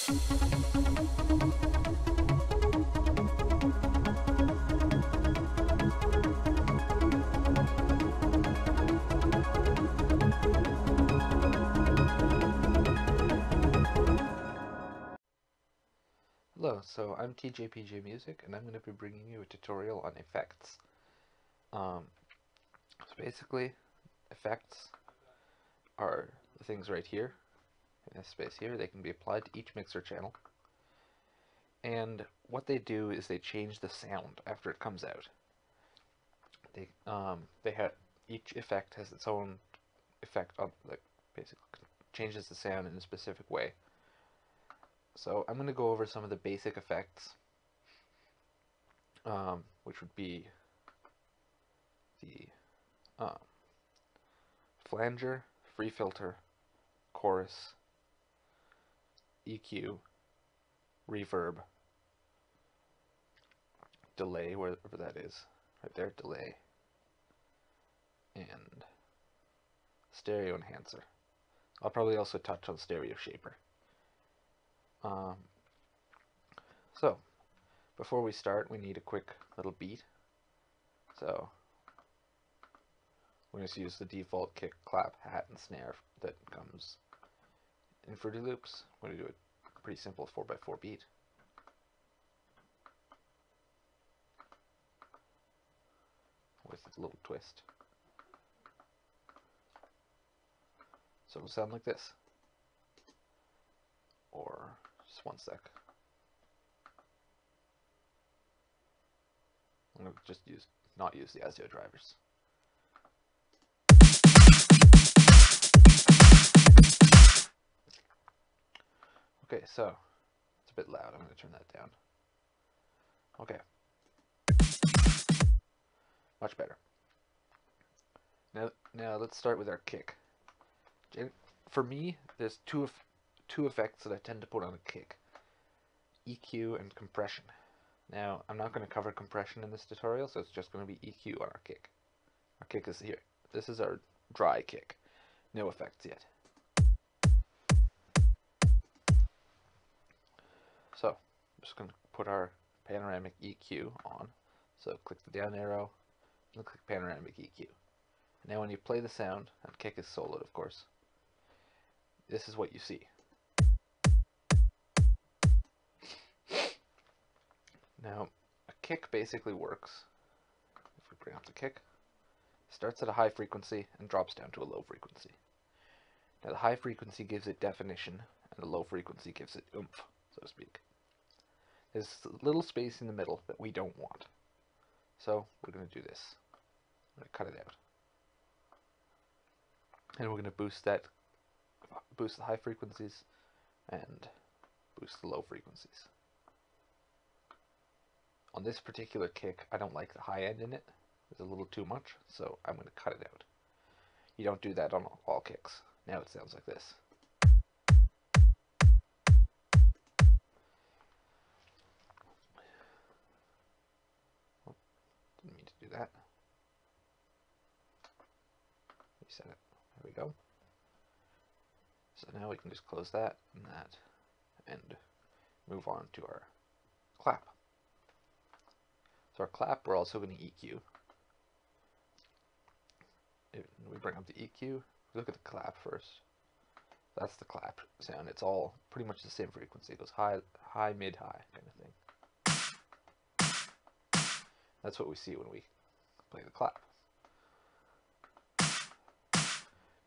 Hello, so I'm TJPJ Music, and I'm going to be bringing you a tutorial on effects. So basically, effects are the things right here, in this space here. They can be applied to each mixer channel. And what they do is they change the sound after it comes out. They have each effect has its own effect on, like, basically changes the sound in a specific way. So I'm going to go over some of the basic effects, which would be the flanger, free filter, chorus, EQ, reverb, delay, wherever that is, right there, delay, and stereo enhancer. I'll probably also touch on stereo shaper. So, before we start, we need a quick little beat. So, we're going to use the default kick, clap, hat, and snare that comes in Fruity Loops. We're going to do a pretty simple 4x4 beat. With a little twist. So it'll sound like this. Or, just one sec. I'm going to just not use the ASIO drivers. Okay, so it's a bit loud. I'm going to turn that down. Okay. Much better. Now let's start with our kick. For me, there's two effects that I tend to put on a kick. EQ and compression. Now, I'm not going to cover compression in this tutorial, so it's just going to be EQ on our kick. Our kick is here. This is our dry kick. No effects yet. So, I'm just going to put our panoramic EQ on. So, click the down arrow, and click panoramic EQ. Now, when you play the sound, and kick is soloed, of course, this is what you see. Now, a kick basically works, if we bring up the kick, starts at a high frequency and drops down to a low frequency. Now, the high frequency gives it definition, and the low frequency gives it oomph, so to speak. There's a little space in the middle that we don't want. So, we're going to do this. I'm going to cut it out. And we're going to boost the high frequencies, and boost the low frequencies. On this particular kick, I don't like the high end in it. It's a little too much, so I'm going to cut it out. You don't do that on all kicks. Now it sounds like this. Oh, didn't mean to do that. Reset it. There we go. So now we can just close that and move on to our clap. So our clap, we're also going to EQ. If we bring up the EQ, look at the clap first. That's the clap sound. It's all pretty much the same frequency. It goes high, high, mid, high kind of thing. That's what we see when we play the clap.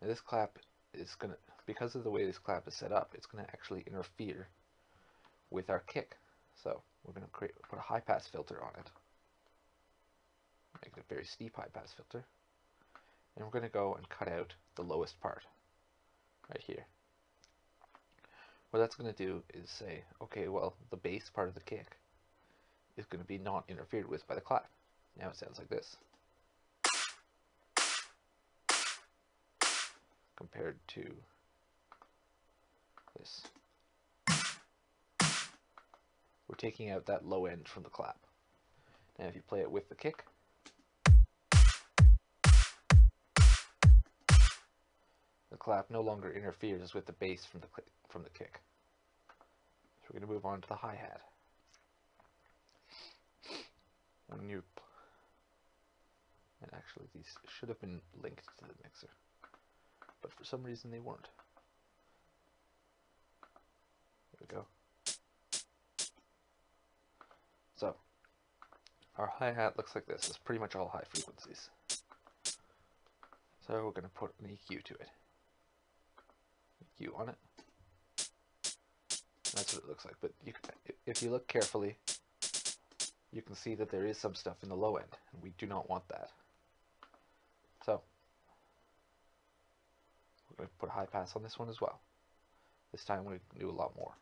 Now this clap is going to, because of the way this clap is set up, it's going to actually interfere with our kick. So we're going to put a high pass filter on it. Make it a very steep high pass filter. And we're going to go and cut out the lowest part right here. What that's going to do is say, okay, well, the bass part of the kick is going to be not interfered with by the clap. Now it sounds like this. Compared to this. We're taking out that low end from the clap. Now if you play it with the kick, the clap no longer interferes with the bass from the kick. move on to the hi-hat. And actually these should have been linked to the mixer, but for some reason they weren't. There we go. So our hi-hat looks like this. It's pretty much all high frequencies. So we're going to put an EQ to it. EQ on it. That's what it looks like. But if you look carefully, you can see that there is some stuff in the low end, and we do not want that. So we're going to put a high pass on this one as well. This time we can do a lot more.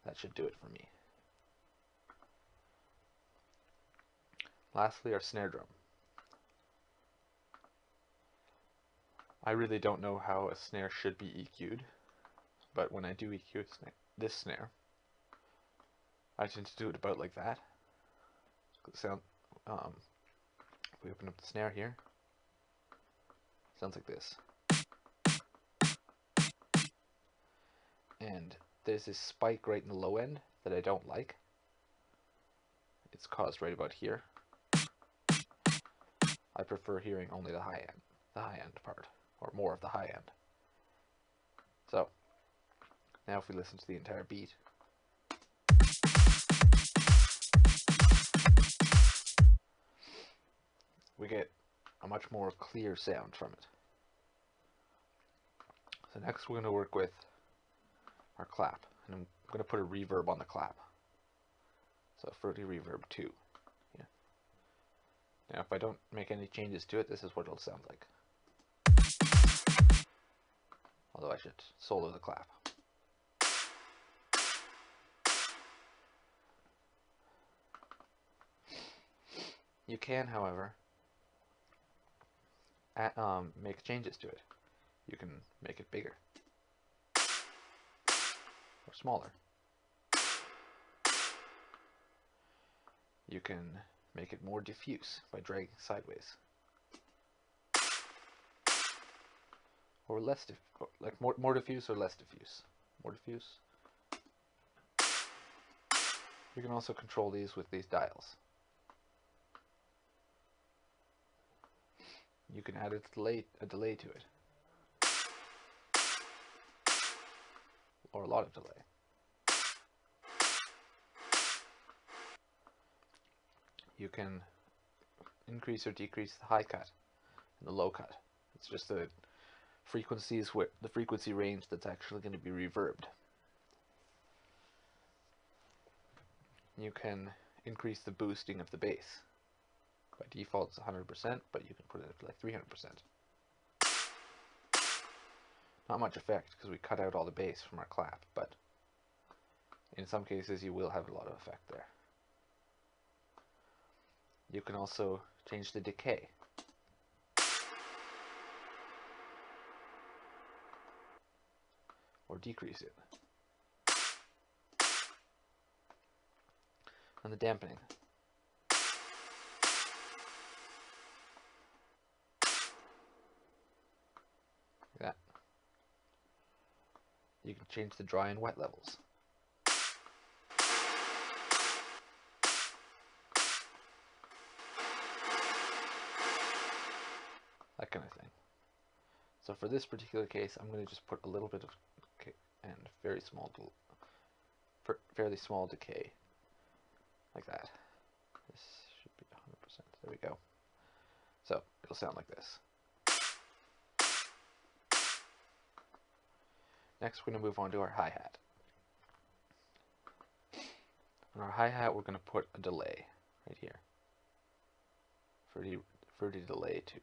That should do it for me. Lastly, our snare drum. I really don't know how a snare should be EQ'd, but when I do EQ this snare, I tend to do it about like that. Sound. If we open up the snare here, sounds like this. And there's this spike right in the low end that I don't like. It's caused right about here. I prefer hearing only the high end part, or more of the high end. So now if we listen to the entire beat, we get a much more clear sound from it. So next we're going to work with our clap, and I'm going to put a reverb on the clap. So Fruity Reverb 2. Yeah. Now if I don't make any changes to it, this is what it'll sound like. Although I should solo the clap. You can, however, make changes to it. You can make it bigger or smaller. You can make it more diffuse by dragging sideways, or less like more diffuse or less diffuse. More diffuse. You can also control these with these dials. You can add a delay to it, or a lot of delay. You can increase or decrease the high cut and the low cut. It's just the frequencies, the frequency range that's actually going to be reverbed. You can increase the boosting of the bass. By default it's 100%, but you can put it up to like 300%. Not much effect because we cut out all the bass from our clap, but in some cases you will have a lot of effect there. You can also change the decay. Or decrease it. And the dampening. Like that. You can change the dry and wet levels. That kind of thing. So for this particular case, I'm going to just put a little bit of decay and fairly small decay, like that. This should be 100%. There we go. So it'll sound like this. Next, we're going to move on to our hi-hat. On our hi-hat, we're going to put a delay right here. Fruity delay 2.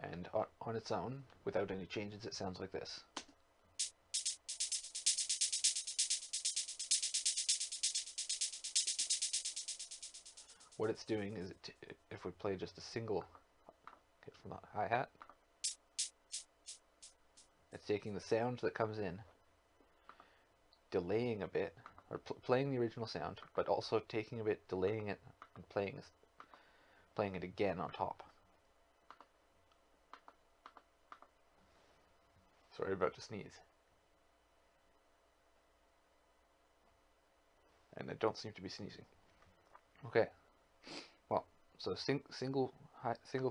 And on its own, without any changes, it sounds like this. What it's doing is, if we play just a single hit from the hi-hat, it's taking the sound that comes in, delaying a bit, or playing the original sound, but also taking a bit, delaying it, and playing it again on top. Sorry about to sneeze. And I don't seem to be sneezing. Okay. Well, so single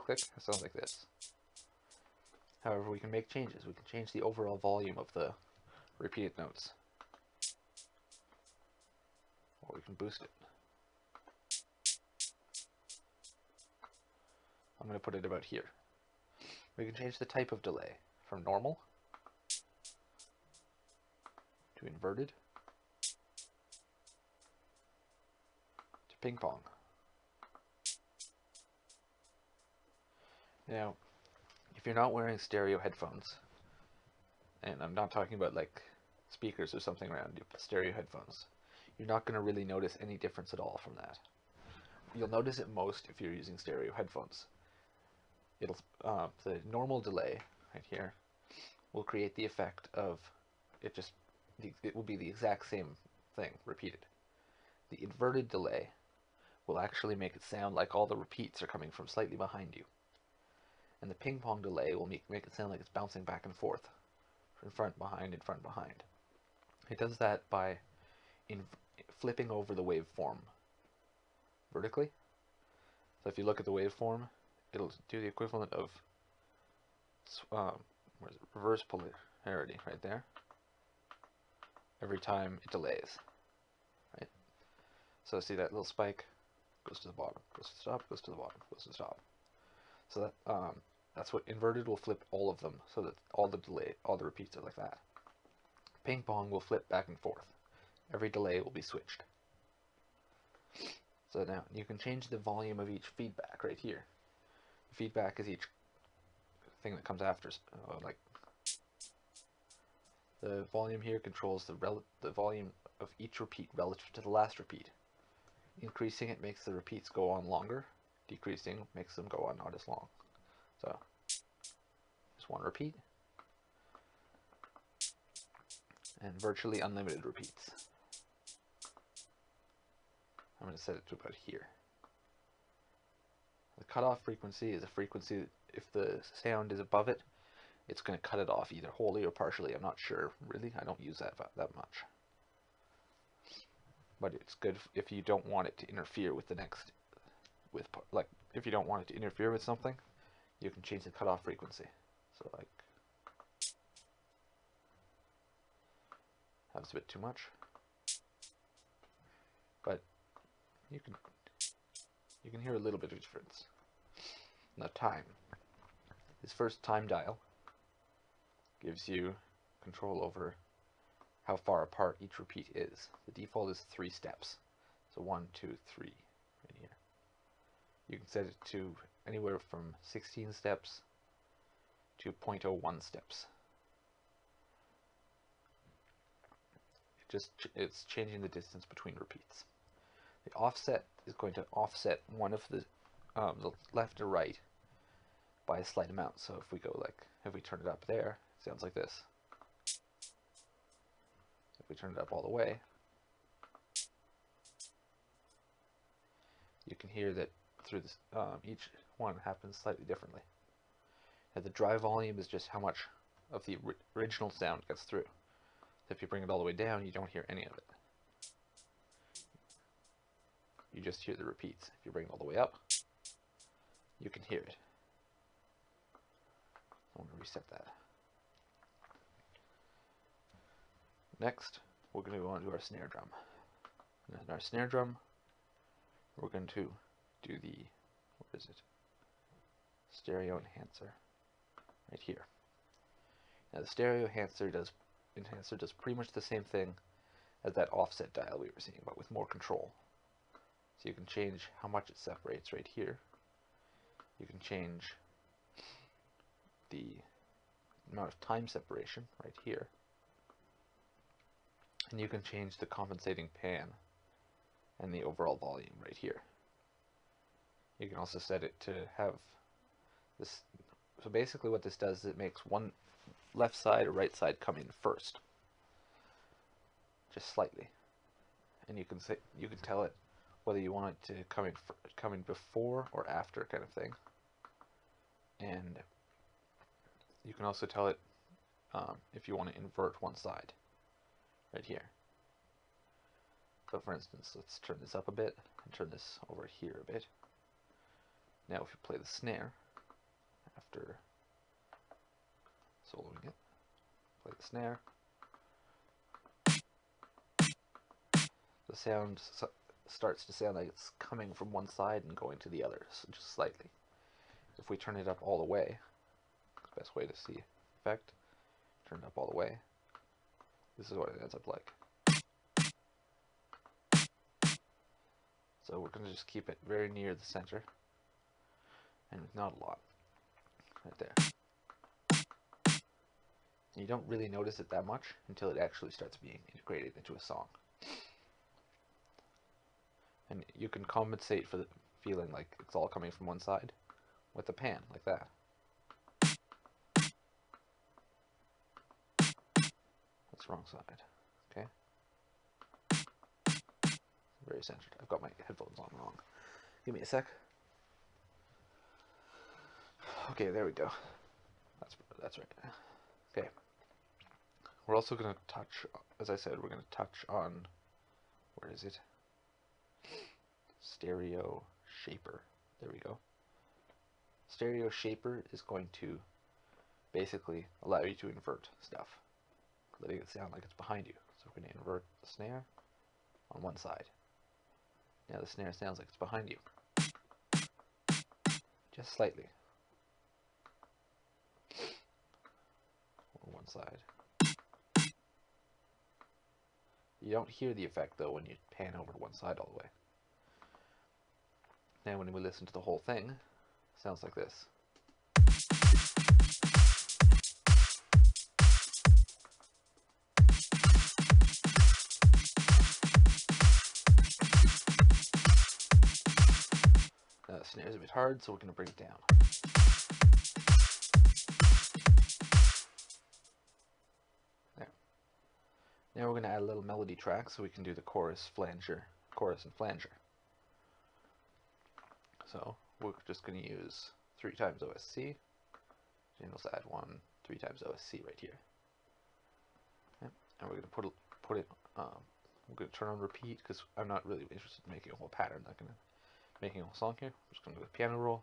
click sounds like this. However, we can make changes. We can change the overall volume of the repeated notes. Or we can boost it. I'm going to put it about here. We can change the type of delay from normal to inverted to ping pong. Now, if you're not wearing stereo headphones, and I'm not talking about like speakers or something around you, but stereo headphones, you're not going to really notice any difference at all from that. You'll notice it most if you're using stereo headphones. It'll the normal delay right here will create the effect of it will be the exact same thing repeated. The inverted delay will actually make it sound like all the repeats are coming from slightly behind you. And the ping pong delay will make it sound like it's bouncing back and forth, in front, behind, in front, behind. It does that by flipping over the waveform vertically. So if you look at the waveform, it'll do the equivalent of reverse polarity right there every time it delays. Right? So see that little spike goes to the bottom, goes to the top, goes to the bottom, goes to the top. So that that's what inverted will flip all of them, so that all the repeats are like that. Ping pong will flip back and forth. Every delay will be switched. So now you can change the volume of each feedback right here. The feedback is each thing that comes after. Like the volume here controls the volume of each repeat relative to the last repeat. Increasing it makes the repeats go on longer. Decreasing makes them go on not as long. So just one repeat. And virtually unlimited repeats. I'm going to set it to about here. The cutoff frequency is a frequency that if the sound is above it, it's going to cut it off either wholly or partially. I'm not sure, really. I don't use that much. But it's good if you don't want it to interfere with the next, like if you don't want it to interfere with something, you can change the cutoff frequency. So like, that was a bit too much. But you can hear a little bit of difference. Now time. This first time dial gives you control over how far apart each repeat is. The default is 3 steps. So 1, 2, 3 right here. You can set it to anywhere from 16 steps to 0.01 steps. It's changing the distance between repeats. The offset is going to offset one of the left or right by a slight amount. So if we turn it up there, it sounds like this. If we turn it up all the way, you can hear that through this, each one happens slightly differently. And the dry volume is just how much of the original sound gets through. So if you bring it all the way down, you don't hear any of it. You just hear the repeats. If you bring it all the way up, you can hear it. I want to reset that. Next, we're going to go on to our snare drum. And in our snare drum, we're going to do the, what is it? Stereo enhancer right here. Now the stereo enhancer does pretty much the same thing as that offset dial we were seeing, but with more control. So you can change how much it separates right here. You can change the amount of time separation right here. And you can change the compensating pan and the overall volume right here. You can also set it to have this. So basically what this does is it makes one left side or right side come in first. Just slightly. And you can tell it whether you want it to come in before or after kind of thing. And you can also tell it if you want to invert one side right here. So for instance, let's turn this up a bit and turn this over here a bit. Now if you play the snare after soloing it, play the snare, the sound starts to sound like it's coming from one side and going to the other, so just slightly. If we turn it up all the way, the best way to see effect, turn it up all the way, this is what it ends up like. So we're going to just keep it very near the center, and not a lot, right there. And you don't really notice it that much until it actually starts being integrated into a song. And you can compensate for the feeling like it's all coming from one side with a pan, like that. That's the wrong side, okay? Very centered. I've got my headphones on wrong. Give me a sec. Okay, there we go. That's right. Okay. We're also going to touch, as I said, we're going to touch on, where is it? Stereo shaper. There we go. Stereo shaper is going to basically allow you to invert stuff, letting it sound like it's behind you. So we're going to invert the snare on one side. Now the snare sounds like it's behind you. Just slightly. On one side. You don't hear the effect though when you pan over to one side all the way. Now when we listen to the whole thing, it sounds like this. Now the snare is a bit hard, so we're going to bring it down. There. Now we're going to add a little melody track so we can do the chorus and flanger. So we're just going to use 3 times OSC, and we'll add 3 times OSC right here. Yep. And we're going to put it. I'm going to turn on repeat because I'm not really interested in making a whole pattern. I'm not going to making a whole song here. I'm just going to do a piano roll.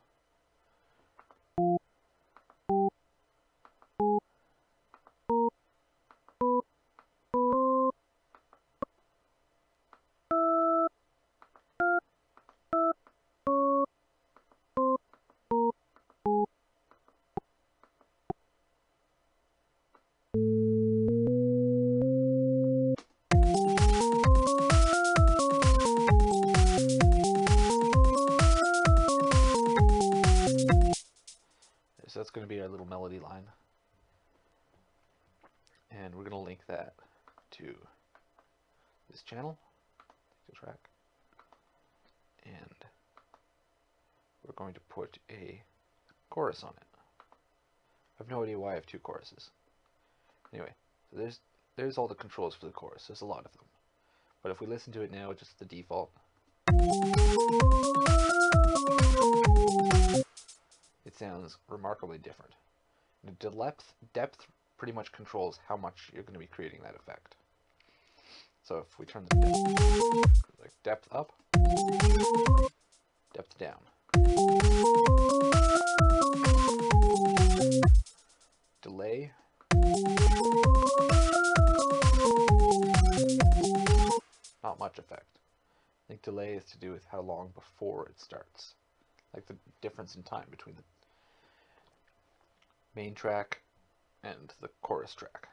So that's going to be our little melody line. And we're going to link that to this channel, the track. And we're going to put a chorus on it. I have no idea why I have 2 choruses. Anyway, so there's all the controls for the chorus. There's a lot of them. But if we listen to it now, just the default, it sounds remarkably different. The depth pretty much controls how much you're going to be creating that effect. So if we turn the depth up, depth down, delay, not much effect. I think delay is to do with how long before it starts, like the difference in time between the main track and the chorus track.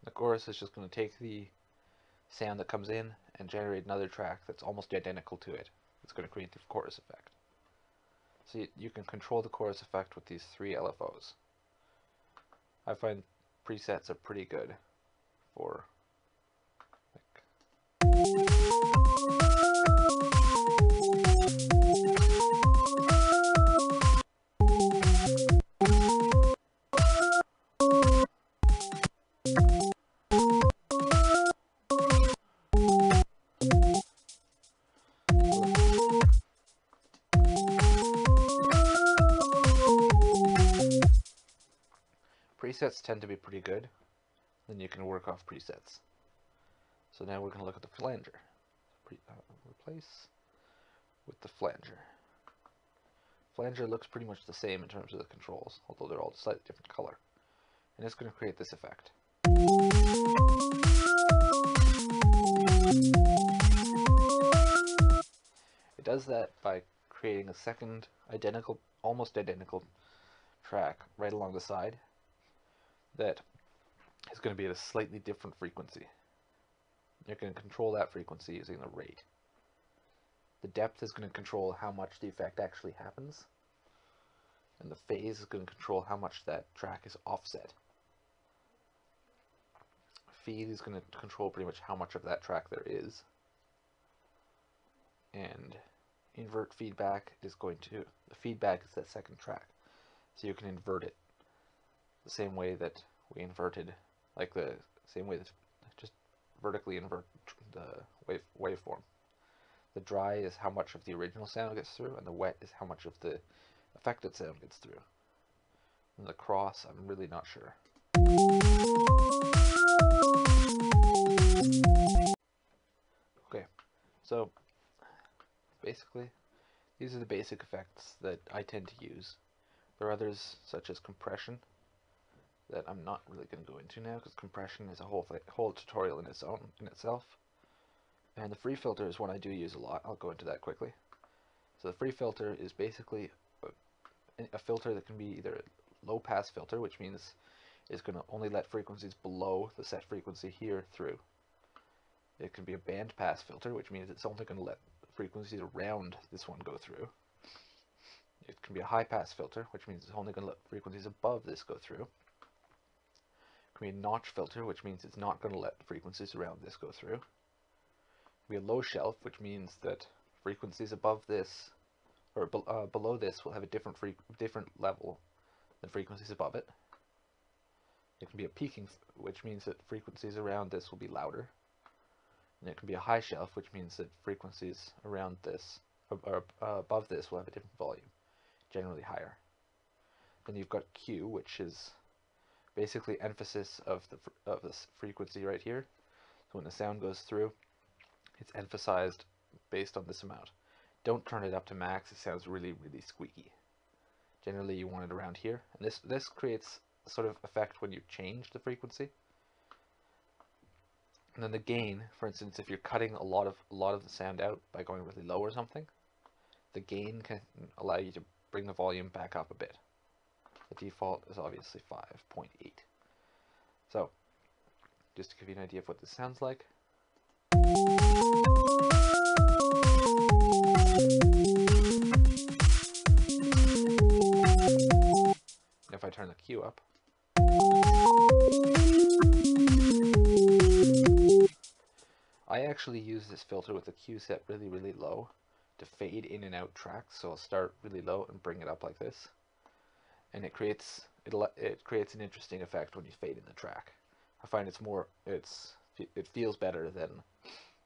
The chorus is just going to take the sound that comes in and generate another track that's almost identical to it. It's going to create the chorus effect. So you can control the chorus effect with these 3 LFOs. I find presets are pretty good for presets tend to be pretty good then you can work off presets. So now we're going to look at the flanger. Replace with the flanger. Flanger looks pretty much the same in terms of the controls, although they're all slightly different color. And it's going to create this effect. It does that by creating a second identical, almost identical track right along the side that is going to be at a slightly different frequency. You're going to control that frequency using the rate. The depth is going to control how much the effect actually happens, and the phase is going to control how much that track is offset. Feed is going to control pretty much how much of that track there is, and invert feedback is going to, the feedback is that second track, so you can invert it the same way that we inverted, like the same way that just vertically invert the waveform. The dry is how much of the original sound gets through, and the wet is how much of the affected sound gets through. And the cross, I'm really not sure. Okay, so basically, these are the basic effects that I tend to use. There are others, such as compression, that I'm not really going to go into now, because compression is a whole tutorial in itself. And the free filter is one I do use a lot. I'll go into that quickly. So the free filter is basically a filter that can be either a low pass filter, which means it's going to only let frequencies below the set frequency here through. It can be a band pass filter, which means it's only going to let frequencies around this one go through. It can be a high pass filter, which means it's only going to let frequencies above this go through. It can be a notch filter, which means it's not going to let frequencies around this go through. It can be a low shelf, which means that frequencies above this, or below this, will have a different level than frequencies above it. It can be a peaking, which means that frequencies around this will be louder. And it can be a high shelf, which means that frequencies around this, or above this, will have a different volume, generally higher. Then you've got Q, which is basically emphasis of this frequency right here. So when the sound goes through, it's emphasized based on this amount. Don't turn it up to max, it sounds really, really squeaky. Generally you want it around here. And this creates a sort of effect when you change the frequency. And then the gain, for instance, if you're cutting a lot of the sound out by going really low or something, the gain can allow you to bring the volume back up a bit. The default is obviously 5.8. So, just to give you an idea of what this sounds like. And if I turn the Q up, I actually use this filter with the Q set really, really low to fade in and out tracks. So I'll start really low and bring it up like this, and it creates an interesting effect when you fade in the track. I find it feels better than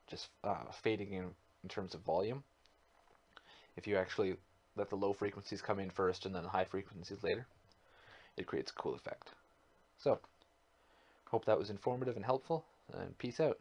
just fading in terms of volume. If you actually let the low frequencies come in first and then the high frequencies later, it creates a cool effect. So, hope that was informative and helpful, and peace out.